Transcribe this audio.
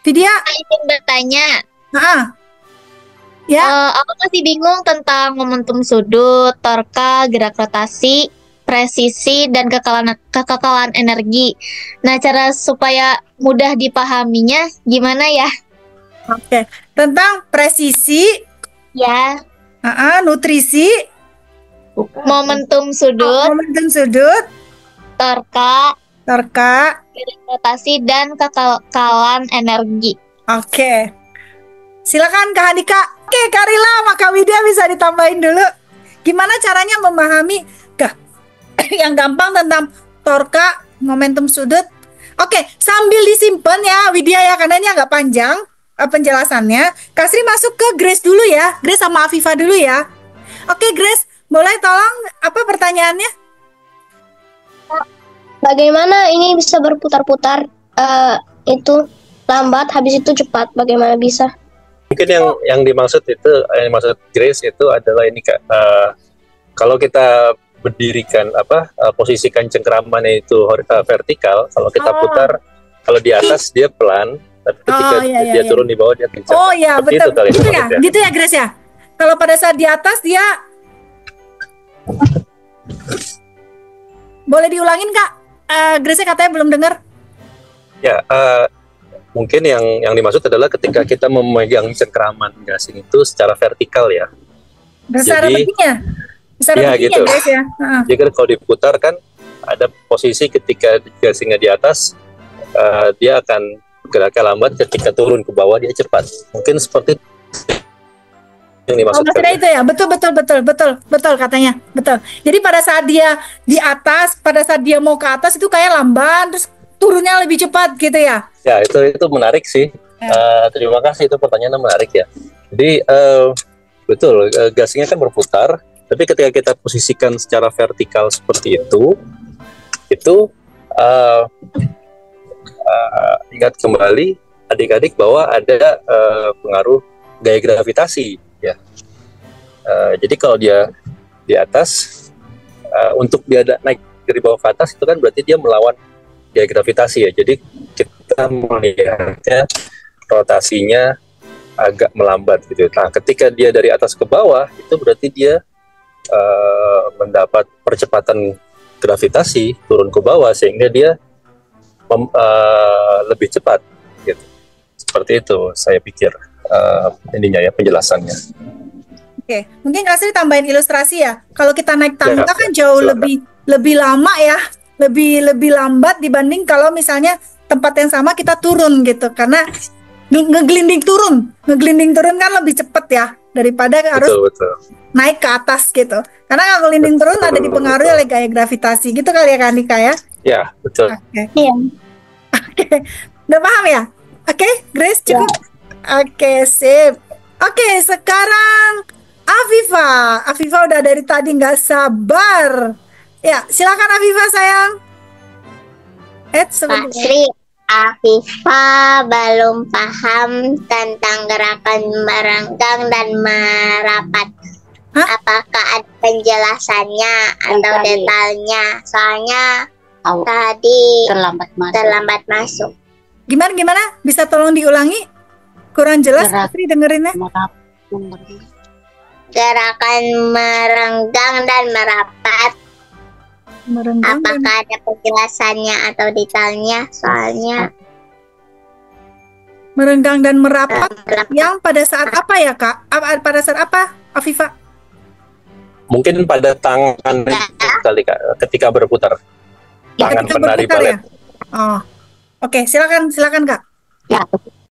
Vidya, Ingin bertanya, ya. aku masih bingung tentang momentum sudut, torka, gerak rotasi, presisi, dan kekekalan energi. Nah, cara supaya mudah dipahaminya gimana ya? Oke, tentang presisi, Ya, nutrisi, momentum sudut, momentum sudut, torka, torka. gerak rotasi, dan kekekalan energi. Oke, silakan Kak Handika. Oke, Kak Rila, maka Widya bisa ditambahin dulu. Gimana caranya memahami yang gampang tentang torka, momentum sudut? Oke, sambil disimpan ya Widya ya, karena ini agak panjang penjelasannya. Kasri masuk ke Grace dulu ya, Grace sama Afifa dulu ya. Oke Grace, boleh tolong apa pertanyaannya? Bagaimana ini bisa berputar-putar? Itu lambat, habis itu cepat. Bagaimana bisa? Mungkin yang dimaksud itu, yang dimaksud Grace itu adalah ini Kak. Kalau kita berdirikan posisikan cengkeramannya itu vertikal, kalau kita putar, kalau di atas dia pelan, tapi ketika dia turun di bawah dia kencang. Oh iya, betul. Gitu ya, gitu ya Grace ya. Kalau pada saat di atas dia boleh diulangin Kak? Grace katanya belum dengar. Ya, mungkin yang dimaksud adalah ketika kita memegang cengkeraman gasing itu secara vertikal ya. Besar begini ya gitu. Guys ya. Jadi kalau diputar kan ada posisi ketika gasingnya di atas, dia akan geraknya lambat, ketika turun ke bawah dia cepat. Mungkin seperti yang dimaksudkan. Maksudnya itu ya, betul katanya, betul. Jadi pada saat dia di atas, pada saat dia mau ke atas itu kayak lamban, terus turunnya lebih cepat gitu ya? Ya itu menarik sih. Terima kasih, itu pertanyaannya menarik ya. Jadi betul, gasingnya kan berputar, tapi ketika kita posisikan secara vertikal seperti itu ingat kembali adik-adik bahwa ada pengaruh gaya gravitasi ya. Jadi kalau dia di atas, untuk dia naik dari bawah ke atas itu kan berarti dia melawan gaya gravitasi ya. Jadi kita melihatnya rotasinya agak melambat gitu. Nah, ketika dia dari atas ke bawah itu berarti dia mendapat percepatan gravitasi turun ke bawah sehingga dia lebih cepat gitu. Seperti itu saya pikir ininya ya, penjelasannya. Oke, mungkin Kasri tambahin ilustrasi ya. Kalau kita naik tangga kan jauh lebih lama ya, lebih lambat dibanding kalau misalnya tempat yang sama kita turun gitu, karena ngeglinding turun kan lebih cepat ya daripada harus naik ke atas gitu. Karena kalau ngeglinding turun ada dipengaruhi oleh gaya gravitasi gitu kali ya Kak Andika ya? Ya betul. Iya. Oke, udah paham ya? Oke, Grace cukup. Oke, sip. Oke, sekarang Afifa udah dari tadi nggak sabar. Ya, silakan Afifa sayang. Pak Sri, Afifa belum paham tentang gerakan merenggang dan merapat. Apakah ada penjelasannya atau detailnya? Soalnya tadi terlambat masuk. Gimana? Bisa tolong diulangi? Kurang jelas, Sri dengerinnya. Gerakan merenggang dan merapat. Apakah ada penjelasannya atau detailnya? Soalnya merenggang dan merapat yang pada saat apa ya Kak? Pada saat apa, Afifa? Mungkin pada tangan kali Kak, ketika berputar. Tangan penari balet. Ya? Oh, oke, silakan Kak. Ya,